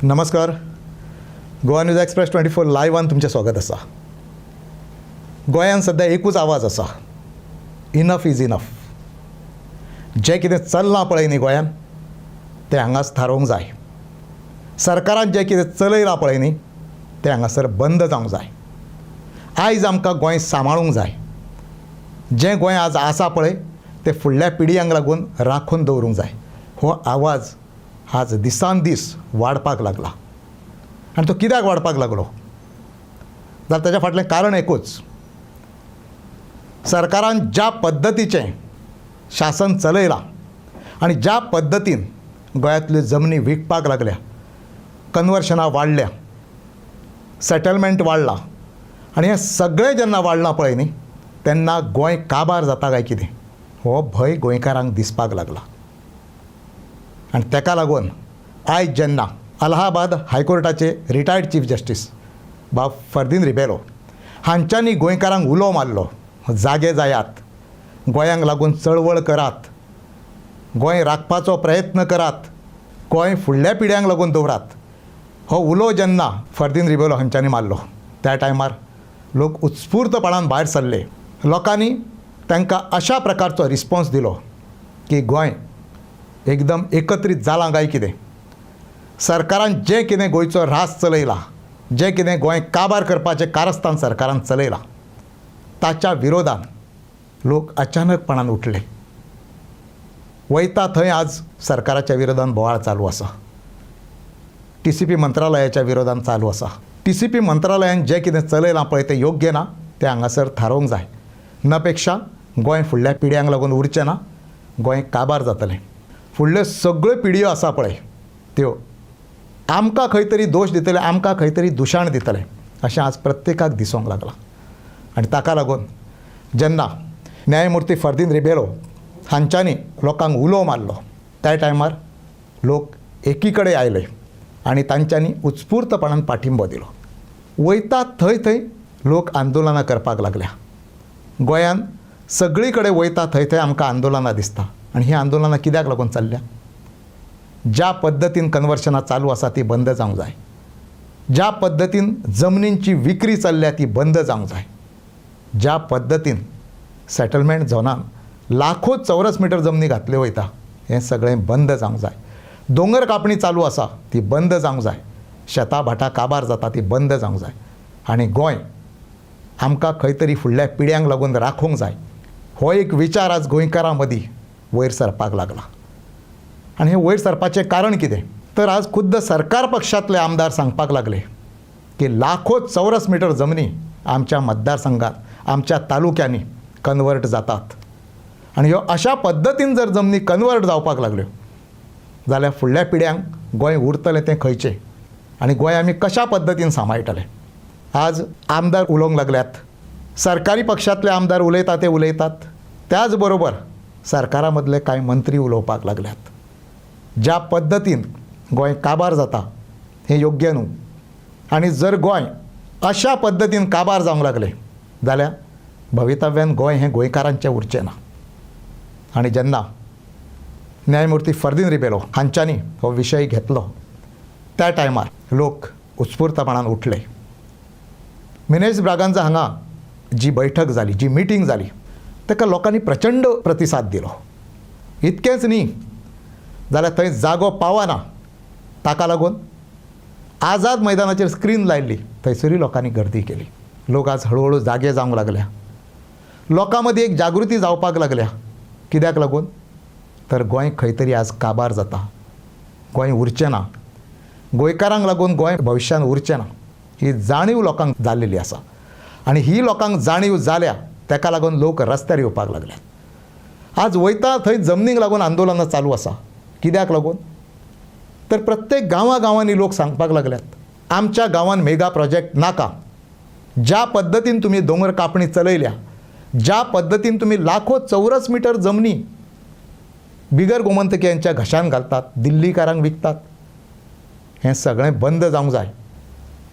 नमस्कार. Goa news express 24 लायव्हान तुमचें स्वागत आसा. गोंयांत सध्या एकूच आवाज आसा, इनफ इज इनफ. जें कितें चल्लां पळय न्ही गोंयांत तें हांगाच थारोवंक जाय. सरकारान जें कितें चलयलां पळय न्ही तें हांगासर बंद जावंक जाय. आयज आमकां गोंय सांबाळूंक जाय. जें गोंय आज आसा पळय तें फुडल्या पिडयांक लागून राखून दवरूंक जाय. हो आवाज आज दिसान दीस वाडपाक लागला. आनी तो कित्याक वाडपाक लागलो जाल्यार ताच्या फाटलें कारण एकूच. सरकारान ज्या पद्दतीचें शासन चलयलां आनी ज्या पद्दतीन गोंयांतल्यो जमनी विकपाक लागल्या, कन्वर्शनां वाडल्या, सेटलमेंट वाडला आनी हें सगळें जेन्ना वाडलां पळय न्ही तेन्ना गोंय काबार जाता काय कितें हो भंय गोंयकारांक दिसपाक लागला. आनी तेका लागून आयज जेन्ना अलाहाबाद हायकोर्टाचे रिटायर्ड चीफ जस्टीस बाब फर्दीन रिबेलो हांच्यांनी गोंयकारांक उलो मारलो, जागे जायात, गोंयांक लागून चळवळ करात, गोंय राखपाचो प्रयत्न करात, गोंय फुडल्या पिढ्यांक लागून दवरात. हो उलो जेन्ना फर्दीन रिबेलो हांच्यांनी मारलो त्या टायमार लोक उत्स्फूर्तपणान भायर सरले. लोकांनी तांकां अशा प्रकारचो रिस्पॉन्स दिलो की गोंय एकदम एकत्रीत जालां काय कितें. सरकारान जें कितें गोंयचो रास चलयला, जें कितें गोंय काबार करपाचें कारस्थान सरकारान चलयलां ताच्या विरोधान लोक अचानकपणान उठले. वयता थंय आज सरकाराच्या विरोधान बोवाळ चालू आसा. TCP मंत्रालयाच्या विरोधान चालू आसा. TCP मंत्रालयान जें कितें चलयलां पळय तें योग्य ना, तें हांगासर थारोवंक जाय. नपेक्षा गोंय फुडल्या पिढ्यांक लागून उरचें ना, गोंय काबार जातलें. फुडल्यो सगळ्यो पिढयो आसा पळय त्यो आमकां खंय तरी दोश दितले, आमकां खंय तरी दुशाण दितले अशें आज प्रत्येकाक दिसूंक लागलां. आनी ताका लागून जेन्ना न्यायमुर्ती फर्दीन रिबेलो हांच्यांनी लोकांक उलो मारलो त्या टायमार लोक एकी कडेन आयले आनी तांच्यांनी उत्स्फूर्तपणान पाठिंबो दिलो. वयता थंय थंय लोक आंदोलनां करपाक लागल्या. गोंयांत सगळी कडेन वयता थंय थंय आमकां आंदोलनां दिसता. आनी हीं आंदोलनां कित्याक लागून चल्ल्या? ज्या पद्दतीन कन्वर्शनां चालू आसा ती बंद जावंक जाय. ज्या पद्दतीन जमनींची विक्री चल्ल्या ती बंद जावंक जाय. ज्या पद्दतीन सेटलमेंट झोनान लाखो चौरस मिटर जमनी घातल्यो वयता हें सगळें बंद जावंक जाय. दोंगर कापणी चालू आसा ती बंद जावंक जाय. शेतां भाटां काबार जाता ती बंद जावंक जाय. आनी गोंय आमकां खंय तरी फुडल्या पिढ्यांक लागून राखूंक जाय हो एक विचार आज गोंयकारां मदीं वयर सरपाक लागला. आनी हें वयर सरपाचें कारण कितें तर आज खुद्द सरकार पक्षांतले आमदार सांगपाक लागले की लाखो चौरस मिटर जमनी आमच्या मतदारसंघात, आमच्या तालुक्यांनी कन्वर्ट जातात. आनी ह्यो अशा पद्दतीन जर जमनी कन्वर्ट जावपाक लागल्यो जाल्यार फुडल्या पिढ्यांक गोंय उरतलें तें खंयचें आनी गोंय आमी कशा पद्दतीन सांबाळटले. आज आमदार उलोवंक लागल्यात, सरकारी पक्षांतले आमदार उलयता ते उलयतात, त्याच बरोबर सरकारा मदले कांय मंत्री उलोवपाक लागल्यात. ज्या पद्दतीन गोंय काबार जाता हें योग्य न्हू. आनी जर गोंय अशा पद्दतीन काबार जावंक लागलें जाल्यार भवितव्यान गोंय हें गोंयकारांचें उरचें ना. आनी जेन्ना न्यायमुर्ती फर्दीन रिबेलो हांच्यांनी हो विशय घेतलो त्या टायमार लोक उत्स्फूर्तपणान उठले. मिनेज ब्रागांझा हांगा जी बैठक जाली, जी मिटींग जाली ताका लोकांनी प्रचंड प्रतिसाद दिलो. इतकेंच न्ही जाल्यार थंय जागो पावना ताका लागून आझाद मैदानाचेर स्क्रीन लायिल्ली थंयसरूय लोकांनी गर्दी केली. लोक आज हळूहळू जागे जावंक लागल्या. लोकां मदीं एक जागृती जावपाक लागल्या. कित्याक लागून तर गोंय खंय तरी आज काबार जाता, गोंय उरचें ना, गोंयकारांक लागून गोंय भविश्यान उरचें ना ही जाणीव लोकांक जाल्लेली आसा. आनी ही लोकांक जाणीव जाल्या ताका लागून लोक रस्त्यार येवपाक लागल्यात. आज वयता थंय जमनीक लागून आंदोलनां चालू आसा. कित्याक लागून तर प्रत्येक गांवांनी लोक सांगपाक लागल्यात आमच्या गांवांत मेगा प्रोजेक्ट नाका. ज्या पद्दतीन तुमी दोंगर कापणी चलयल्या, ज्या पद्दतीन तुमी लाखो चौरस मिटर जमनी बिगर गोमंतकीयांच्या घशान घालतात, दिल्लीकारांक विकतात, हें सगळें बंद जावंक जाय.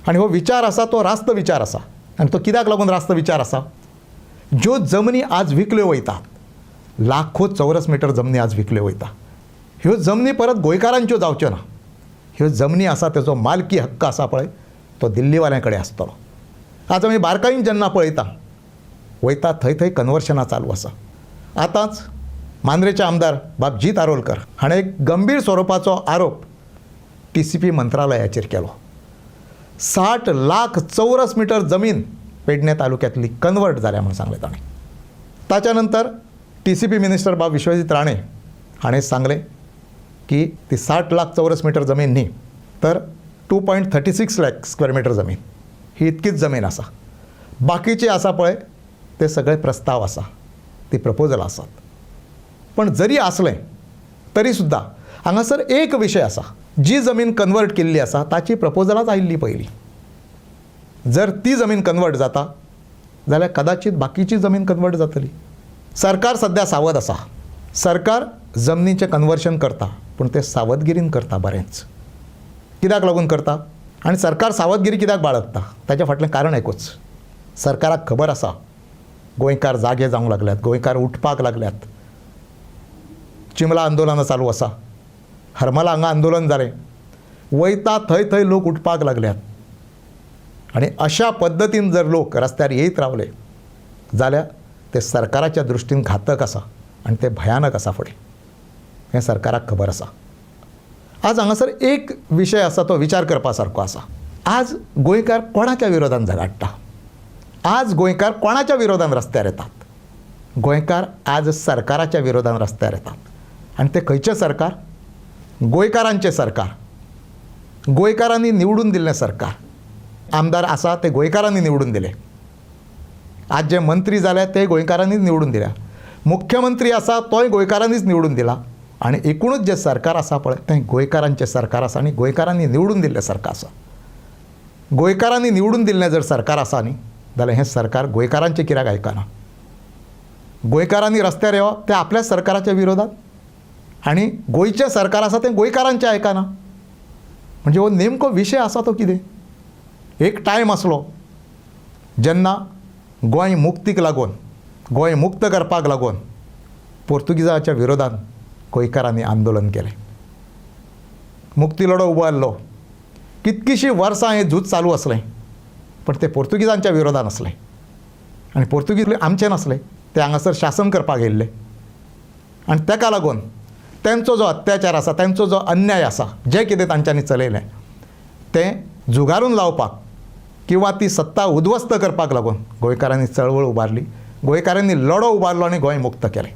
आनी हो विचार आसा तो रास्त विचार आसा. आनी तो कित्याक लागून रास्त विचार आसा? ज्यो जमनी आज विकल्यो वयतात, लाखो चौरस मिटर जमनी आज विकल्यो वयता, ह्यो जमनी परत गोंयकारांच्यो जावच्यो ना. ह्यो जमनी आसा तेजो मालकी हक्क आसा पळय तो दिल्लीवाल्यां कडेन आसतलो. आज आमी बारकायेन जेन्ना पळयता वयता थंय थंय कन्वर्शनां चालू आसा. आतांच मांद्रेचे आमदार बाबजीत आरोलकर हाणें एक गंभीर स्वरुपाचो आरोप TCP मंत्रालयाचेर केलो. 60 लाख चौरस मीटर जमीन पेडणे तालुक्यांतली कन्वर्ट जाल्या म्हणून सांगलें ताणें. ताच्या नंतर TCP मिनिस्टर बाब विश्वजीत राणे हाणें सांगलें की ती 60 लाख चौरस मीटर जमीन न्ही तर 2.36 लाख स्क्वेअर मीटर जमीन ही इतकीच जमीन आसा. बाकीचे आसा पळय ते सगळे प्रस्ताव आसा, ती प्रपोजल आसात. पण जरी आसलें तरी सुद्दां हांगासर एक विशय आसा, जी जमीन कन्वर्ट केल्ली आसा ताची प्रपोजलाच आयिल्ली पयलीं. जर ती जमीन कन्वर्ट जाता जाल्यार कदाचित बाकीची जमीन कन्वर्ट जातली. सरकार सध्या सावध आसा. सरकार जमनीचें कन्वर्शन करता पूण तें सावधगिरीन करता बरेंच. कित्याक लागून करता आनी सरकार सावधगिरी कित्याक बाळगता ताच्या फाटलें कारण एकूच. सरकाराक खबर आसा गोंयकार जागे जावंक लागल्यात, गोंयकार उठपाक लागल्यात. चिमला आंदोलनां चालू आसा, हरमला हांगा आंदोलन जालें, वयता थंय थंय लोक उठपाक लागल्यात. आनी अशा पद्दतीन जर लोक रस्त्यार येयत रावले जाल्यार ते सरकाराच्या दृश्टीन घातक आसा आनी ते भयानक आसा फुडें. हें सरकाराक खबर आसा. आज हांगासर एक विशय आसा तो विचार करपा सारको आसा. आज गोंयकार कोणाच्या विरोधान झगडटा? आज गोंयकार कोणाच्या विरोधान रस्त्यार येतात? गोंयकार आज सरकाराच्या विरोधान रस्त्यार येतात. आनी ते खंयचें सरकार? गोंयकारांचें सरकार, गोंयकारांनी निवडून दिल्लें सरकार. आमदार आसा ते गोंयकारांनी निवडून दिले. आज जे मंत्री जाले ते गोंयकारांनीच निवडून दिल्या. मुख्यमंत्री आसा तोय गोंयकारांनीच निवडून दिला. आनी एकूणच जे सरकार आसा पळय तें गोंयकारांचें सरकार आसा आनी गोंयकारांनी निवडून दिल्लें सरकार आसा. गोंयकारांनी निवडून दिल्लें जर सरकार आसा न्ही जाल्यार हें सरकार गोंयकारांचें कित्याक आयकना? गोंयकारांनी रस्त्यार येवप ते आपल्याच सरकाराच्या विरोधात आनी गोंयचें सरकार आसा तें गोंयकारांचें आयकना. म्हणजे हो नेमको विशय आसा तो कितें? एक टायम आसलो जेन्ना गोंय मुक्तीक लागून, गोंय मुक्त करपाक लागून पोर्तुगीजाच्या विरोधान गोंयकारांनी आंदोलन केलें. मुक्ती लढो उबारलो. कितकीशीं वर्सां हें झूज चालू आसलें पण ते पोर्तुगीजांच्या विरोधान आसलें. आनी पोर्तुगीज आमचे नासले, ते हांगासर शासन करपाक येयल्ले. आनी ताका लागून तेंचो जो अत्याचार आसा, तेंचो जो अन्याय आसा, जें कितें तांच्यांनी चलयलें तें झुगारून लावपाक किंवा ती सत्ता उद्ध्वस्त करपाक लागून गोंयकारांनी चळवळ उबारली, गोंयकारांनी लढो उबारलो आनी गोंय मुक्त केलें.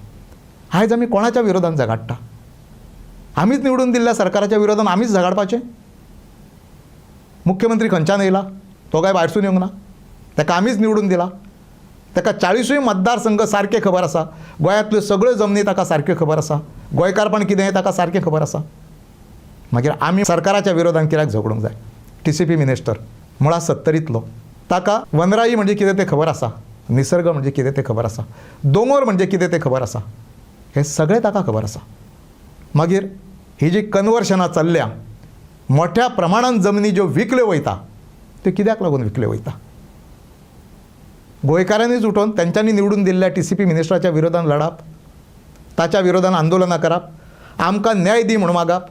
आयज आमी कोणाच्या विरोधान झगडटा? आमीच निवडून दिल्ल्या सरकाराच्या विरोधान आमीच झगडपाचें? मुख्यमंत्री खंयच्यान येयला? तो काय भायरसून येवंक ना. ताका आमीच निवडून दिला. ताका 40 मतदारसंघ सारके खबर आसा. गोंयांतल्यो सगळ्यो जमनी ताका सारक्यो खबर आसा. गोंयकारपण कितें हें ताका सारकें खबर आसा. मागीर आमी सरकाराच्या विरोधान कित्याक झगडूंक जाय? TCP मिनिस्टर मुळात 70तलो. ताका वनराई म्हणजे कितें तें खबर आसा, निसर्ग म्हणजे कितें तें खबर आसा, दोंगर म्हणजे कितें तें खबर आसा. हें सगळें ताका खबर आसा. मागीर ही जी कन्वर्शनां चल्ल्या, मोठ्या प्रमाणान जमनी ज्यो विकल्यो वयता त्यो कित्याक लागून विकल्यो वयता? गोंयकारांनीच उठोवन तेंच्यांनी निवडून दिल्ल्या TCP मिनिस्टराच्या विरोधान लडप, ताच्या विरोधान आंदोलनां करप, आमकां न्याय दी म्हणून मागप.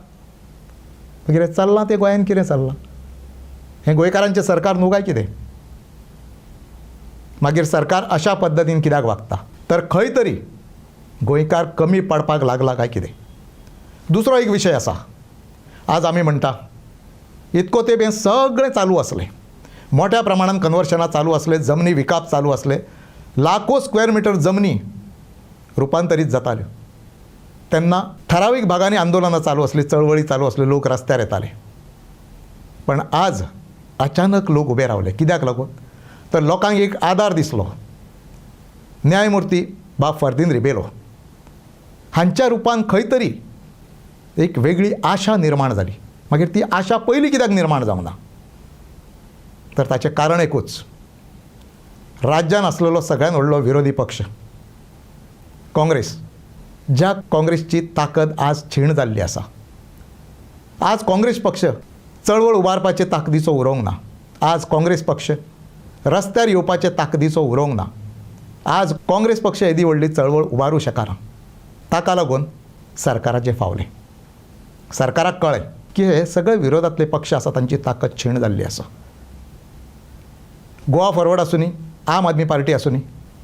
मागीर चल्लां तें गोंयान कितें चल्लां? हें गोंयकारांचें सरकार न्हू काय कितें? मागीर सरकार अशा पद्दतीन कित्याक वागता? तर खंय तरी गोंयकार कमी पडपाक लागला काय कितें? दुसरो एक विशय आसा. आज आमी म्हणटा इतको तेंप हें सगळें चालू आसलें, मोठ्या प्रमाणान कन्वर्शनां चालू आसले, जमनी विकाप चालू आसले, लाखो स्क्वेअर मिटर जमनी रुपांतरीत जाताल्यो. तेन्ना ठरावीक भागांनी आंदोलनां चालू आसली, चळवळी चालू आसल्यो, लोक रस्त्यार येताले. पण आज अचानक लोक उबे रावले. कित्याक लागून? तर लोकांक एक आदार दिसलो. न्यायमुर्ती बाब फर्दिन रिबेलो हांच्या रुपान खंय तरी एक वेगळी आशा निर्माण जाली. मागीर ती आशा पयलीं कित्याक निर्माण जावंक ना? तर ताचें कारण एकूच. राज्यान आसलेलो सगळ्यान व्हडलो विरोधी पक्ष काँग्रेस, ज्या काँग्रेसची ताकद आज क्षीण जाल्ली आसा. आज काँग्रेस पक्ष चळवळ उबारपाचे ताकदीचो उरोंक ना. आज काँग्रेस पक्ष रस्त्यार येवपाचे ताकदीचो उरोंक ना. आज काँग्रेस पक्ष येदी व्हडली चळवळ उबारूं शकना. ताका लागून सरकाराचें फावलें. सरकाराक कळ्ळें की हे सगळे विरोधातले पक्ष आसा तांची ताकद क्षीण जाल्ली आसा. गोवा फॉरवर्ड आसूनी, आम आदमी पार्टी आसूनी,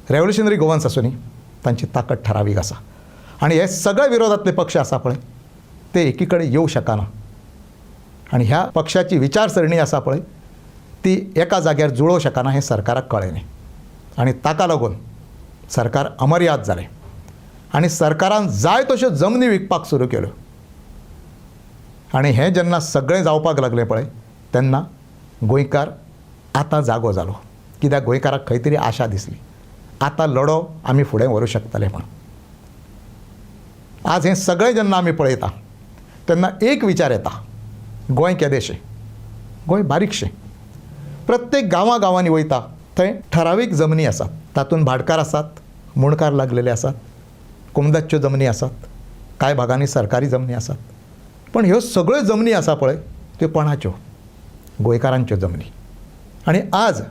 रेव्होल्युशनरी गोवन्स आसूनी, तांची ताकद ठरावीक आसा. आनी हे सगळे विरोधातले पक्ष आसा पळय ते एकी कडेन येवं शकना. आनी ह्या पक्षाची विचारसरणी आसा पळय ती एका जाग्यार जुळोवं शकना हें सरकाराक कळ्ळें. आनी ताका लागून सरकार अमर्याद जालें आनी सरकारान जाय तश्यो जमनी विकपाक सुरू केल्यो. आनी हें जेन्ना सगळें जावपाक लागलें पळय तेन्ना गोंयकार आतां जागो जालो. कित्याक गोंयकाराक खंय तरी आशा दिसली आतां लढो आमी फुडें व्हरूंक शकतले म्हणून. आज हें सगळें जेन्ना आमी पळयता तेन्ना एक विचार येता, गोंय केदेशें, गोंय बारीकशें. प्रत्येक गांवांनी वयता थंय ठरावीक जमनी आसात. तातूंत भाटकार आसात, मुणकार लागलेले आसात, कुमदच्यो जमनी आसात, कांय भागांनी सरकारी जमनी आसात. पण ह्यो सगळ्यो जमनी आसा पळय त्यो कोणाच्यो? गोंयकारांच्यो जमनी. आनी आज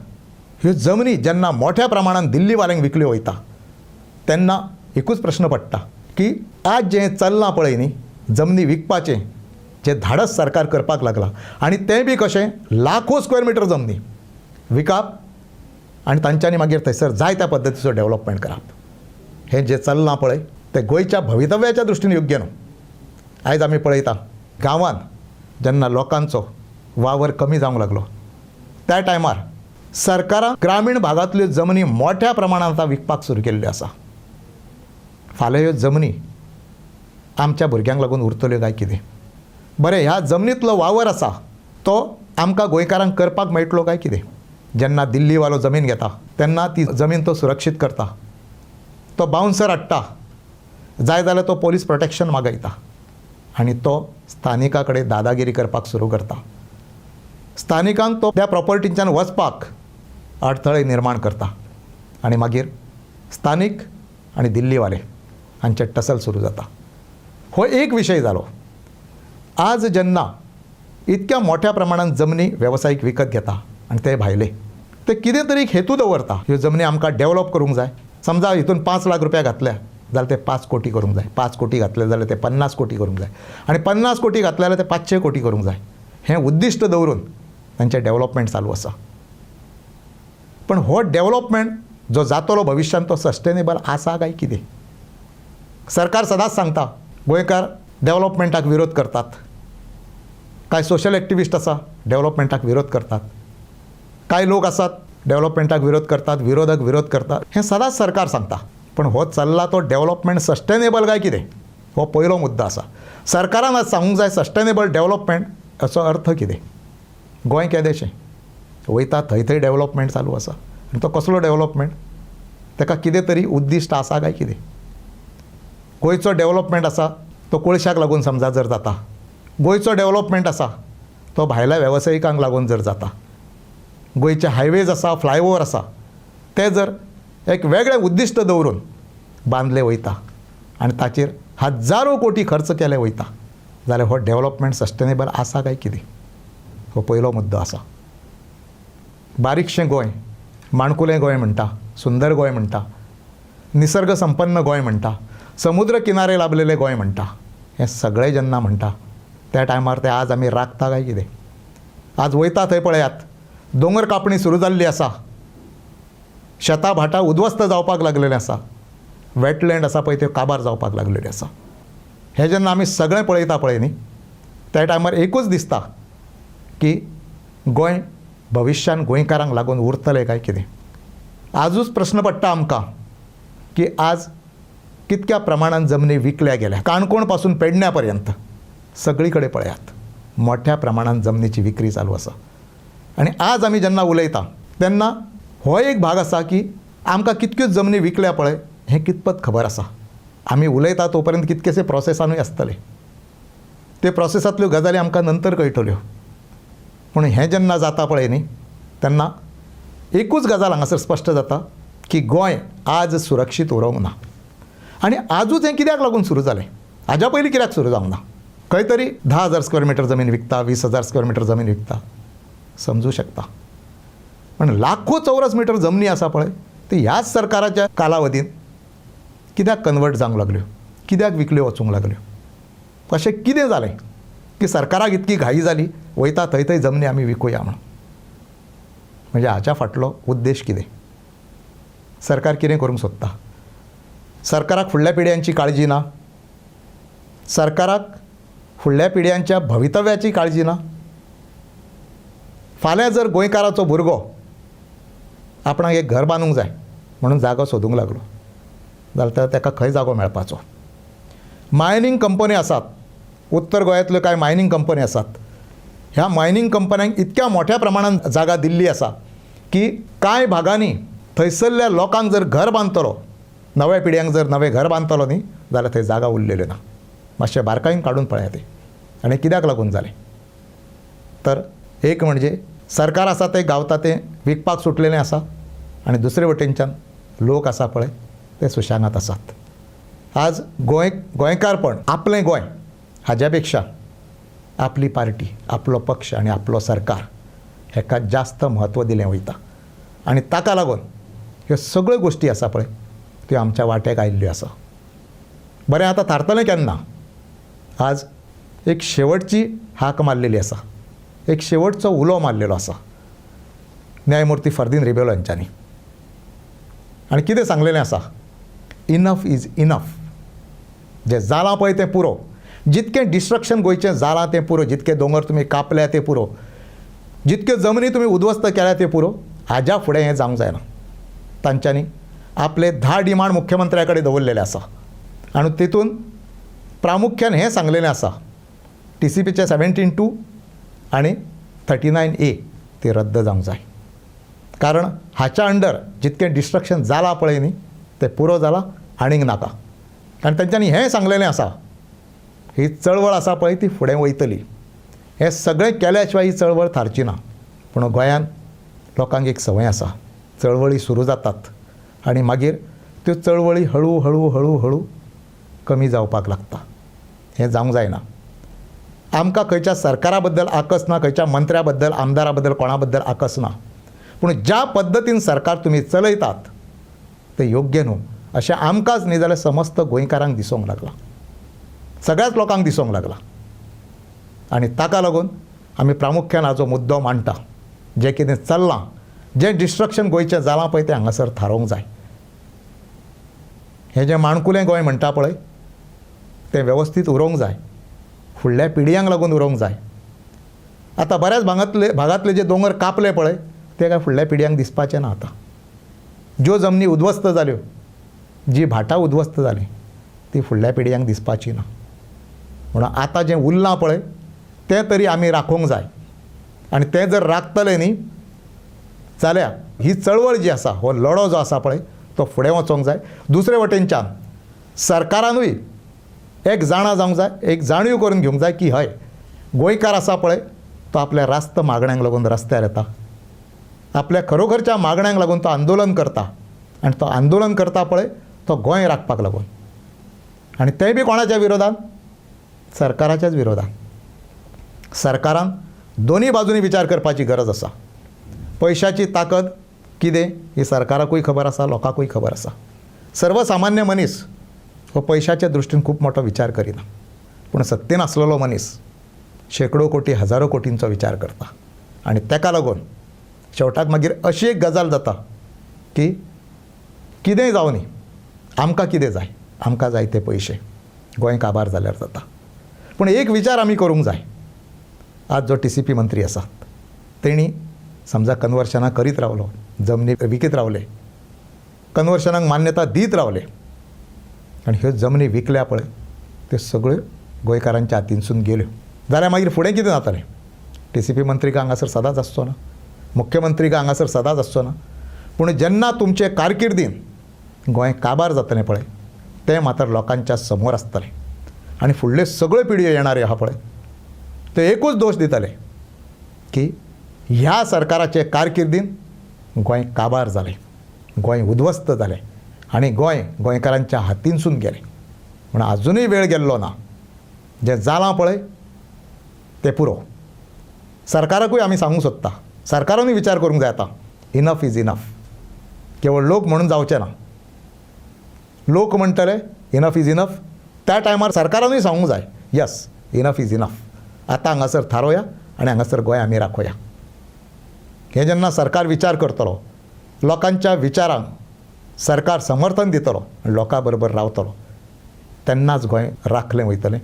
ह्यो जमनी जेन्ना मोठ्या प्रमाणान दिल्लीवाल्यांक विकल्यो वयता तेन्ना एकूच प्रश्न पडटा की आज जें चल्लां पळय न्ही जमनी विकपाचें जें धाडस सरकार करपाक लागला आनी तें बी कशें लाखो स्क्वेअर मिटर जमनी विकप आनी तांच्यांनी मागीर थंयसर जाय त्या पद्दतीचो डेव्हलपमेंट करप. हें जें चल्लां पळय तें गोंयच्या भवितव्याच्या दृश्टीन योग्य न्हू. आयज आमी पळयता गांवांत जेन्ना लोकांचो वावर कमी जावंक लागलो त्या टायमार सरकारान ग्रामीण भागांतल्यो जमनी मोठ्या प्रमाणांत आतां विकपाक सुरू केल्ल्यो आसा. फाल्यां ह्यो जमनी आमच्या भुरग्यांक लागून उरतल्यो काय कितें? बरें, ह्या जमनींतलो वावर आसा तो आमकां गोंयकारांक करपाक मेळटलो काय कितें? जेन्ना दिल्लीवालो जमीन घेता तेन्ना ती जमीन तो सुरक्षीत करता, तो बाउन्सर हाडटा, जाय जाल्यार तो पोलीस प्रोटेक्शन मागयता आनी तो स्थानिका कडेन दादागिरी करपाक सुरू करता. स्थानिकांक तो त्या प्रॉपर्टींच्यान वचपाक अडथळे निर्माण करता आनी मागीर स्थानीक आनी दिल्लीवाले हांचे टसल सुरू जाता. हो एक विशय जालो. आज जेन्ना इतक्या मोठ्या प्रमाणात जमनी वेवसायीक विकत घेता आनी ते भायले ते कितें तरी हेतू दवरता. ह्यो जमनी आमकां डेव्हलप करूंक जाय. समजा हितून 5 लाख रुपया घातल्या जाल्यार ते 5 कोटी करूंक जाय, 5 कोटी घातले जाल्यार ते 50 कोटी करूंक जाय आनी 50 कोटी घातले जाल्यार ते 500 कोटी करूंक जाय. हें उद्दिश्ट दवरून तांचें डेव्हलपमेंट चालू आसा. पण हो डेव्हलपमेंट जो जातलो भविश्यांत तो सस्टेनेबल आसा काय कितें? सरकार सदांच सांगता गोंयकार डेव्हलपमेंटाक विरोध करतात. कांय सोशल एक्टिविस्ट आसा डेव्हलपमेंटाक विरोध करतात, कांय लोक आसात डेव्हलपमेंटाक विरोध करतात, विरोधक विरोध करतात. हें सदांच सरकार सांगता. पण हो चल्ला तो डेव्हलपमेंट सस्टेनेबल काय कितें हो पयलो मुद्दो आसा. सरकारान आज सांगूंक जाय सस्टेनेबल डेव्हलपमेंट हाचो अर्थ कितें? गोंय केदेशें वयता थंय थंय डेव्हलपमेंट चालू आसा आनी तो कसलो डेव्हलपमेंट? ताका कितें तरी उद्दिश्ट आसा काय कितें? गोंयचो डेव्हलपमेंट आसा तो कोळशाक लागून समजा जर जाता, गोंयचो डेव्हलपमेंट आसा तो भायल्या वेवसायिकांक लागून जर जाता, गोंयचे हायवेज आसा, फ्लायओवर आसा ते जर एक वेगळें उद्दिश्ट दवरून बांदले वयता आनी ताचेर हजारो कोटी खर्च केले वयता जाल्यार हो डेव्हलपमेंट सस्टेनेबल आसा काय कितें? हो पयलो मुद्दो आसा. बारीकशें गोंय, माणकुलें गोंय म्हणटा, सुंदर गोंय म्हणटा, निसर्ग संपन्न गोंय म्हणटा, समुद्र किनारे लाभलेले गोंय म्हणटा. हें सगळें जेन्ना म्हणटा त्या टायमार ते आज आमी राखता काय कितें? आज वयता थंय पळयात दोंगर कापणी सुरू जाल्ली आसा, शेतां भाटां उद्वस्थ जावपाक लागलेलें आसा, वेटलँड आसा पळय त्यो काबार जावपाक लागलेल्यो आसा. हें जेन्ना आमी सगळें पळयता पळय न्ही त्या टायमार एकूच दिसता की गोंय भविश्यान गोंयकारांक लागून उरतलें काय कितें? आजूच प्रश्न पडटा आमकां की आज कितक्या प्रमाणात जमनी विकल्या गेल्या. काणकोण पासून पेडण्या पर्यंत सगळी कडेन पळयात मोठ्या प्रमाणात जमनीची विक्री चालू आसा. आनी आज आमी जेन्ना उलयता तेन्ना हो एक भाग आसा की आमकां कितक्योच जमनी विकल्या पळय हें कितपत खबर आसा. आमी उलयता तो पर्यंत कितकेशे प्रोसेसानूय आसतले, ते प्रोसेसांतल्यो गजाली आमकां नंतर कळटल्यो. पूण हें जेन्ना जाता पळय न्ही तेन्ना एकूच गजाल हांगासर स्पश्ट जाता की गोंय आज सुरक्षीत उरूंक ना. आनी आजूच हें कित्याक लागून सुरू जालें? हाज्या पयलीं कित्याक सुरू जावंक ना? खंय तरी 10,000 स्क्वेअर मिटर जमीन विकता, 20,000 स्क्वेअर मिटर जमीन विकता, समजू शकता. पण लाखो चौरस मिटर जमनी आसा पळय ती ह्याच सरकाराच्या कालावधीन कित्याक कन्वर्ट जावंक लागल्यो, कित्याक विकल्यो वचूंक लागल्यो? अशें कितें जालें की सरकाराक इतकी घाई जाली वयता थंय थंय जमनी आमी विकूया म्हणून. म्हणजे हाच्या फाटलो उद्देश कितें? सरकार कितें करूंक सोदता? सरकाराक फुडल्या पिळग्यांची काळजी ना, सरकाराक फुडल्या पिळग्यांच्या भवितव्याची काळजी ना. फाल्यां जर गोंयकाराचो भुरगो आपणाक एक घर बांदूंक जाय म्हणून जागो सोदूंक लागलो जाल्यार ताका खंय जागो मेळपाचो? मायनींग कंपनी आसात, उत्तर गोंयांतल्यो कांय मायनींग कंपनी आसात. ह्या मायनींग कंपन्यांक इतक्या मोठ्या प्रमाणांत जागा दिल्ली आसा की कांय भागांनी थंयसरल्या लोकांक जर घर बांदतलो, नव्या पिळग्यांक जर नवें घर बांदतलो न्ही जाल्यार थंय जागा उरलेल्यो ना. मातशें बारकायेन काडून पळया तें. आनी कित्याक लागून जालें? तर एक म्हणजे सरकार आसा तें गावता तें विकपाक सुटलेलें आसा आनी दुसरे वटेनच्यान लोक आसा पळय ते सुशांगात आसात. आज गोंयकारपण, आपलें गोंय हाज्या पेक्षा आपली पार्टी, आपलो पक्ष आनी आपलो सरकार हेका जास्त म्हत्व दिलें वयता. आनी ताका लागून ह्यो सगळ्यो गोश्टी आसा पळय त्यो आमच्या वाट्याक आयिल्ल्यो आसा. बरें, आतां थारतलें केन्ना? आज एक शेवटची हाक मारलेली आसा, एक शेवटचो उलो मारलेलो आसा न्यायमूर्ती फर्दीन रिबेलो हांच्यांनी. आनी कितें सांगलेलें आसा? Enough is enough. जें जालां पळय तें पुरो. जितकें डिस्ट्रक्शन गोंयचें जालां तें पुरो. जितके दोंगर तुमी कापल्या ते पुरो. जितक्यो जमनी तुमी उद्ध्वस्त केल्या ते पुरो. हाज्या फुडें हें जावंक जायना. तांच्यांनी आपले 10 डिमांड मुख्यमंत्र्या कडेन दवरलेले आसा आनी तितून प्रामुख्यान हें सांगलेलें आसा TCPचे 17(2) आनी 39A ते रद्द जावंक जाय. कारण हाच्या अंडर जितकें डिस्ट्रक्शन जालां पळय न्ही तें पुरो जालां, आनीक नाका. आनी तांच्यांनी हें सांगलेलें आसा ही चळवळ आसा पळय ती फुडें वयतली. हें सगळें केल्या शिवाय ही चळवळ थारची ना. पूण गोंयांत लोकांक एक संवय आसा, चळवळी सुरू जातात आनी मागीर त्यो चळवळी हळू हळू हळू हळू कमी जावपाक लागता. हें जावंक जायना. आमकां खंयच्या सरकारा बद्दल आकस ना, खंयच्या मंत्र्या बद्दल, आमदारा बद्दल, कोणा बद्दल आकस ना. पूण ज्या पद्दतीन सरकार तुमी चलयतात तें योग्य न्हू अशें आमकांच न्ही जाल्यार समस्त गोंयकारांक दिसूंक लागलां, सगळ्याच लोकांक दिसूंक लागलां. आनी ताका लागून आमी प्रामुख्यान हाचो मुद्दो मांडटा. जें कितें चल्लां, जें डिस्ट्रक्शन गोंयचें जालां पळय तें हांगासर थारोवंक जाय. हें जें माणकुलें गोंय म्हणटा पळय तें वेवस्थीत उरोवंक जाय, फुडल्या पिळग्यांक लागून उरोवंक जाय. आतां बऱ्याच भागांतले जे दोंगर कापले पळय ते काय फुडल्या पिळग्यांक दिसपाचें ना. आतां ज्यो जमनी उद्ध्वस्त जाल्यो, जी भाटां उद्ध्वस्त जालीं ती फुडल्या पिळग्यांक दिसपाची ना. म्हणून आतां जें उरलां पळय तें तरी आमी राखूंक जाय. आनी तें जर राखतले न्ही जाल्यार ही चळवळ जी आसा, हो लढो जो आसा पळय तो फुडें वचोंक जाय. दुसरे वटेनच्यान सरकारानूय एक जाणा जावंक जाय, एक जाणीव करून घेवंक जाय की हय गोंयकार आसा पळय तो आपल्या रास्त मागण्यांक लागून रस्त्यार येता, आपल्या खरोखरच्या मागण्यांक लागून तो आंदोलन करता. आनी तो आंदोलन करता पळय तो गोंय राखपाक लागून. आनी तेंय बी कोणाच्या विरोधान? सरकाराच्याच विरोधान. सरकारान दोनी बाजूनी विचार करपाची गरज आसा. पयशाची ताकद कितें ही सरकाराकूय खबर आसा, लोकांकूय खबर आसा. सर्वसामान्य मनीस हो पयशाच्या दृश्टीन खूब मोठो विचार करिना. पूण सत्तेन आसलेलो मनीस शेकडो कोटी, हजारो कोटींचो विचार करता. आनी तेका लागून शेवटाक मागीर अशी एक गजाल जाता की कितेंय जावं न्ही, आमकां कितें जाय? आमकां जाय ते पयशे. गोंय काबार जाल्यार जाता. पूण एक विचार आमी करूंक जाय. आज जो TCP मंत्री आसा तेणी समजा कन्वर्शनां करीत रावलो, जमनी विकत रावले, कन्वर्शनाक मान्यता दीत रावले आनी ह्यो जमनी विकल्या पळय त्यो सगळ्यो गोंयकारांच्या हातींसून गेल्यो जाल्यार मागीर फुडें कितें जातलें? TCP मंत्री हांगासर सदांच आसचो ना, मुख्यमंत्री हांगासर सदांच आसचो ना. पूण जेन्ना तुमचे कारकिर्दीन गोंय काबार जातलें पळय तें मात्र लोकांच्या समोर आसतलें. आनी फुडल्यो सगळ्यो पिळग्यो येणाऱ्यो आहा पळय ते एकूच दोश दितले की ह्या सरकाराचे कारकिर्दीन गोंय काबार जालें, गोंय उद्ध्वस्त जालें आनी गोंय गोंयकारांच्या हातींसून गेलें. म्हण आजुनूय वेळ गेल्लो ना. जें जालां पळय तें पुरो. सरकाराकूय आमी सांगूंक सोदता, सरकारानूय विचार करूंक जाय आतां. Enough is enough. केवळ लोक म्हणून जावचें ना. लोक म्हणटले इनफ इज इनफ, त्या टायमार सरकारानूय सांगूंक जाय यस इनफ इज इनफ. आतां हांगासर थारोवया आनी हांगासर गोंय आमी राखोवया. हे जेन्ना सरकार विचार करतलो, लोकांच्या विचारांक सरकार समर्थन दितलो आनी लोकां बरोबर रावतलो, तेन्नाच गोंय राखलें वयतलें.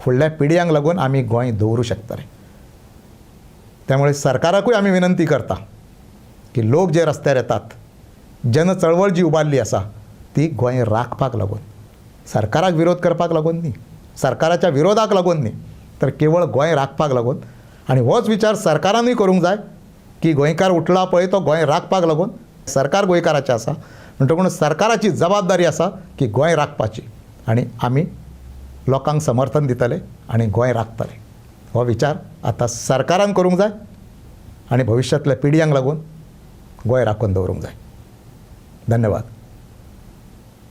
फुडल्या पिळग्यांक लागून आमी गोंय दवरूं शकतले. त्यामुळे सरकाराकूय आमी विनंती करता की लोक जे रस्त्यार येतात, जन चळवळ जी उबारली आसा ती गोंय राखपाक लागून, सरकाराक विरोध करपाक लागून न्ही, सरकाराच्या विरोधाक लागून न्ही, तर केवळ गोंय राखपाक लागून. आनी होच विचार सरकारानूय करूंक जाय की गोंयकार उठला पळय तो गोंय राखपाक लागून. सरकार गोंयकाराचें आसा म्हणटकूच सरकाराची जबाबदारी आसा की गोंय राखपाची आनी आमी लोकांक समर्थन दितले आनी गोंय राखतले. हो विचार आतां सरकारान करूंक जाय आनी भविश्यांतल्या पिळग्यांक लागून गोंय राखून दवरूंक जाय. धन्यवाद.